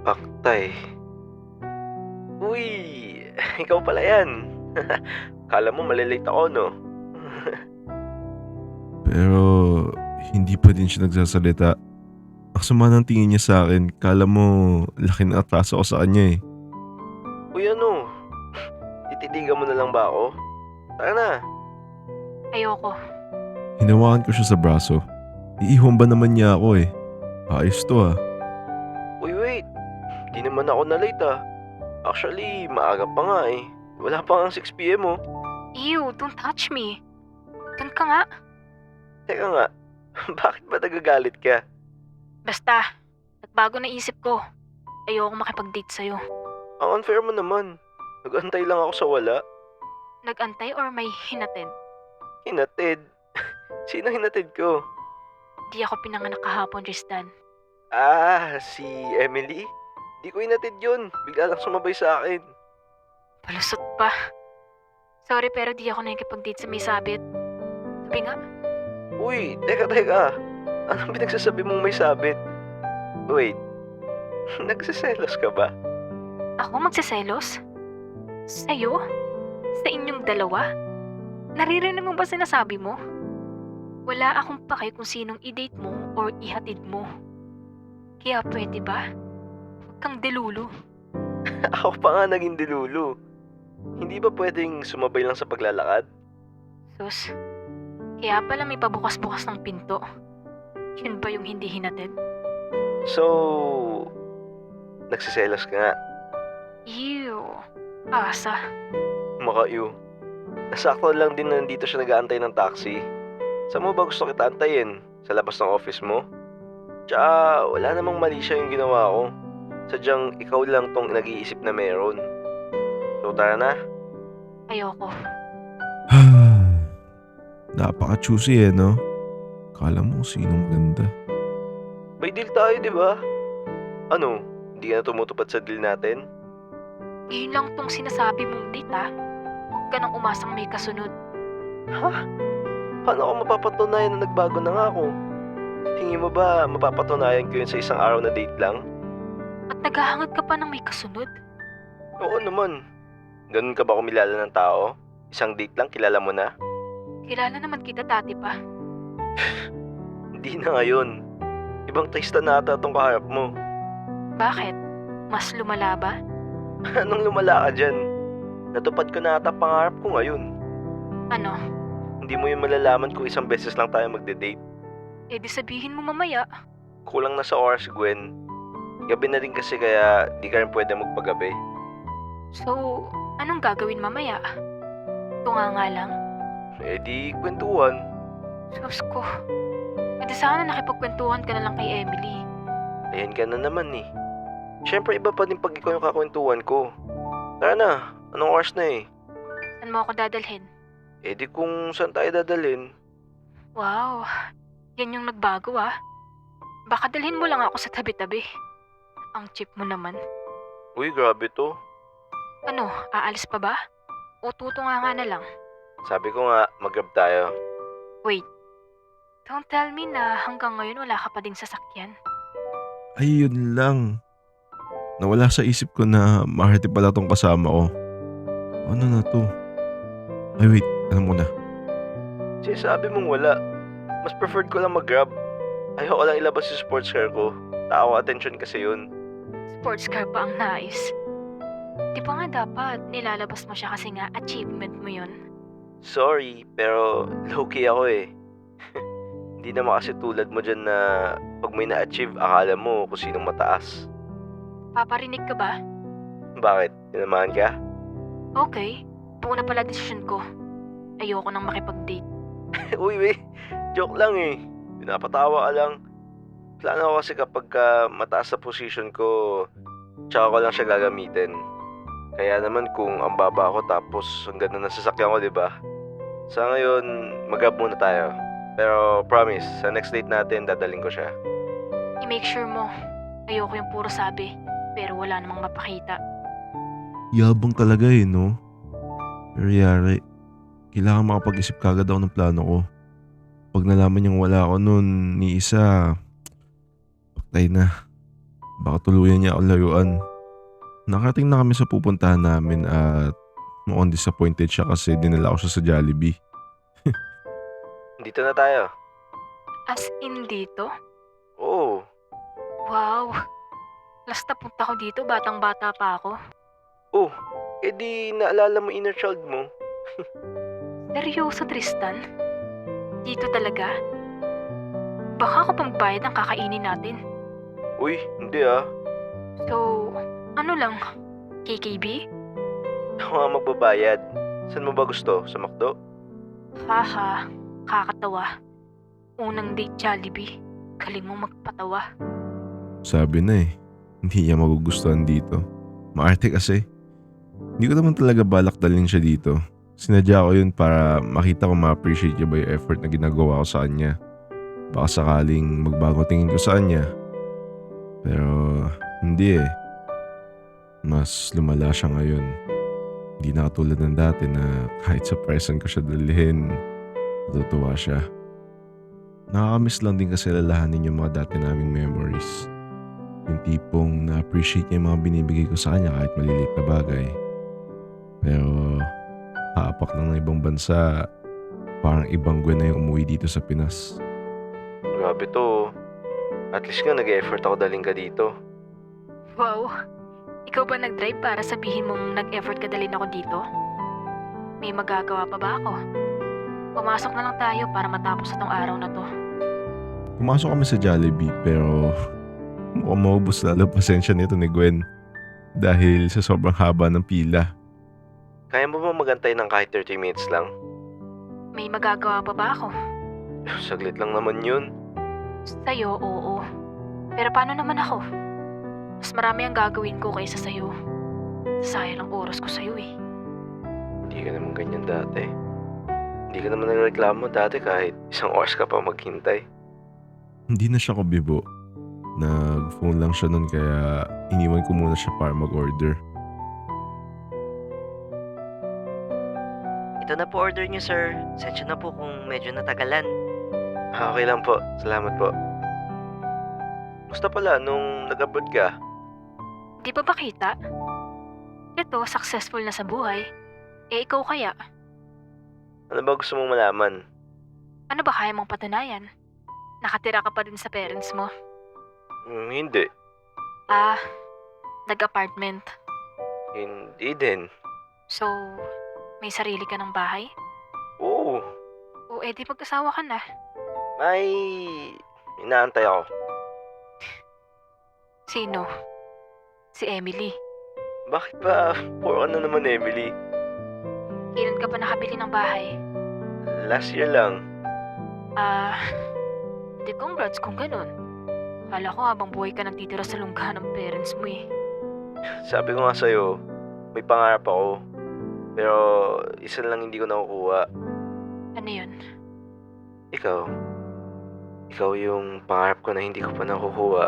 Aktay. Uy, ikaw pala yan. Kala mo malilate ako, no? Pero hindi pa din siya nagsasalita. Ang sama ng tingin niya sa akin, kala mo laki ng atraso ko sa kanya eh. Uy, ano? Tititigan mo na lang ba ako? Tara na. Ayoko. Hinawakan ko siya sa braso. Iiwan ba naman niya ako eh. Ayos to ah. Uy, wait. Di naman ako na late ah. Actually, maaga pa nga eh. Wala pa nga 6 p.m. oh. Ew, don't touch me. Doon ka nga. Teka nga, bakit ba nagagalit ka? Basta, nagbago na isip ko. Ayoko makipag-date sa'yo. Ang unfair mo naman. Nag-antay lang ako sa wala. Nag-antay or may hinatid? Hinatid. Sino hinatid ko? Di ako pinanganak kahapon, Tristan. Ah, si Emily? Di ko hinatid yun. Bigla lang sumabay sa akin. Palusot pa. Sorry pero di ako nakikipag-date sa may sabit. Sabi nga, Uy, teka. Anong pinagsasabi mong may sabit? Wait, nagsiselos ka ba? ako magsiselos? Sa'yo? Sa inyong dalawa? Naririnig mo ba sinasabi mo? Wala akong pake kung sinong i-date mo or ihatid mo. Kaya pwede ba? Huwag kang delulu. Ako pa nga naging dilulu. Hindi ba pwedeng sumabay lang sa paglalakad? Sus, kaya pala may pabukas-bukas ng pinto. Yun ba yung hindi hinatid? So, nagsiselos ka nga. Ew, asa. Maka-ew. Nasakto lang din na nandito siya nag-aantay ng taxi. Saan mo ba gusto kita antayin? Sa labas ng office mo? Tsaka wala namang mali siya yung ginawa ko. Sadyang ikaw lang tong nag-iisip na meron. So tara na. Ayoko. Napaka-choosy eh no? Kala mo sinong maganda. May deal tayo, di ba? Ano? Hindi ka na tumutupad sa deal natin? Ngayon lang tong sinasabi mong date ah. Huwag ka nang umasang may kasunod. Ha? Paano ako mapapatunayan na nagbago na nga ako? Tingin mo ba mapapatunayan ko yun sa isang araw na date lang? At naghahangad ka pa ng may kasunod? Oo naman. Ganun ka ba kumilala ng tao? Isang date lang, kilala mo na? Kilala naman kita dati pa. Hindi na ngayon. Ibang taste na ata tong kaharap mo. Bakit? Mas lumala ba? Anong lumala ka dyan? Natupad ko na ata pangarap ko ngayon. Ano? Hindi mo yung malalaman kung isang beses lang tayo magde-date. Eh di sabihin mo mamaya. Kulang na sa oras, Gwen. Gabi na rin kasi kaya di ka rin pwede magpagabi. So, anong gagawin mamaya? Tunga nga lang. Eh di kwentuhan. Sus ko. E di sana nakipagkwentuhan ka na lang kay Emily. Ayan ka na naman eh. Siyempre iba pa din pag ikaw yung kakwentuhan ko. Tara na, anong oras na eh? Saan mo ako dadalhin? Eh di kung saan tayo dadalhin. Wow, yan yung nagbago ah. Baka dalhin mo lang ako sa tabi-tabi. Ang cheap mo naman. Uy, grabe to. Ano, aalis pa ba? O tutunga nga na lang? Sabi ko nga, mag-grab tayo. Wait, don't tell me na hanggang ngayon wala ka pa ding sasakyan. Ay yun lang. Nawala sa isip ko na maharte pala tong kasama ko. Ano na to? Ay wait, alam ko na. Sinasabi mong wala. Mas preferred ko lang mag-grab. Ayoko lang ilabas yung sports car ko. Tao attention kasi yun. Sports car pa ang nais. Di ba nga dapat nilalabas mo siya kasi nga achievement mo yun? Sorry, pero low-key ako eh. Hindi naman kasi tulad mo dyan na pag may na-achieve, akala mo kung sinong mataas. Paparinig ka ba? Bakit? Tinamahan ka? Okay, buo na pala desisyon ko. Ayoko nang makipag-date. Uy, wait. Joke lang eh. Pinapatawa ka lang. Plano ko kasi kapag mataas sa position ko, tsaka ko lang siya gagamitin. Kaya naman kung ang baba ko tapos ang ganda ng sasakyan ko, di ba? Sa ngayon, mag-grab muna tayo. Pero promise, sa next date natin, dadaling ko siya. I-make sure mo. Ayoko yung puro sabi, pero wala namang mapakita. Yabang talaga eh no? Pero yari, kailangan makapag-isip kagad ako ng plano ko. Pag nalaman niyang wala ako nun ni isa, patay na. Baka tuluyan niya ako layuan. Nakarating na kami sa pupuntahan namin at mukhang disappointed siya kasi dinala ko siya sa Jollibee. Dito na tayo. As in dito? Oo. Wow. Last na punta ko dito, batang-bata pa ako. Oh, edi naalala mo inner child mo? Seryoso, Tristan? Dito talaga? Baka ako pang bayad ng kakainin natin. Uy, hindi ah. So, ano lang? KKB? Ako nga magbabayad. Saan mo ba gusto? Sa McDo? Haha, kakatawa. Unang date Jollibee. Galing mo magpatawa. Sabi na eh, hindi niya magugustuhan dito. Maarte kasi. Hindi ko naman talaga balak dalhin siya dito. Sinadya ko yun para makita ko ma-appreciate niya ba yung effort na ginagawa ko sa kanya. Baka sakaling magbago tingin ko sa kanya. Pero hindi eh. Mas lumala siya ngayon. Hindi na katulad ng dati na kahit sa present ko siya dalhin, natutuwa siya. Nakakamiss lang din kasi lalahanin yung mga dati naming memories. Yung tipong na-appreciate niya yung mga binibigay ko sa kanya kahit maliliit na bagay. Pero haapak lang ng ibang bansa, parang ibang Gwen na yung umuwi dito sa Pinas. Grabe to. At least nga nag-effort ako daling ka dito. Wow. Ikaw ba nag-drive para sabihin mong nag-effort ka dalhin ako dito? May magagawa pa ba ako? Pumasok na lang tayo para matapos itong araw na to. Pumasok kami sa Jollibee pero mukhang maubos lalo pasensya nito ni Gwen dahil sa sobrang haba ng pila. Kaya mo ba magantay ng kahit 30 minutes lang? May magagawa pa ba ako? Saglit lang naman yun. Sa'yo, oo. Pero paano naman ako? Mas marami ang gagawin ko kaysa sa'yo. Sayang ang oras ko sa'yo eh. Hindi ka naman ganyan dati. Hindi ka naman nagreklamo dati kahit isang oras ka pa maghintay. Hindi na siya kabibo. Nag-phone lang siya nun kaya iniwan ko muna siya para mag-order. Ito na po order niyo, sir. Sensya na po kung medyo natagalan. Okay lang po. Salamat po. Gusto pala nung nag-abroad ka? Di ba bakita? Ito, successful na sa buhay. Eh ikaw kaya? Ano ba gusto mong malaman? Ano ba kaya mong patunayan? Nakatira ka pa din sa parents mo? Hindi. Ah, nag-apartment. Hindi din. So, may sarili ka ng bahay? Oo. O edi mag-asawa ka na. May inaantay ako. Sino? Si Emily. Bakit ba puro ka na naman, Emily? Kailan ka pa nakabili ng bahay? Last year lang. Ah, di congrats kung ganun. Kala ko habang buhay ka nagtitira sa lunggahan ng parents mo eh. Sabi ko nga sa'yo, may pangarap ako. Pero isa lang hindi ko nakukuha. Ano yun? Ikaw. Ikaw yung pangarap ko na hindi ko pa nakukuha.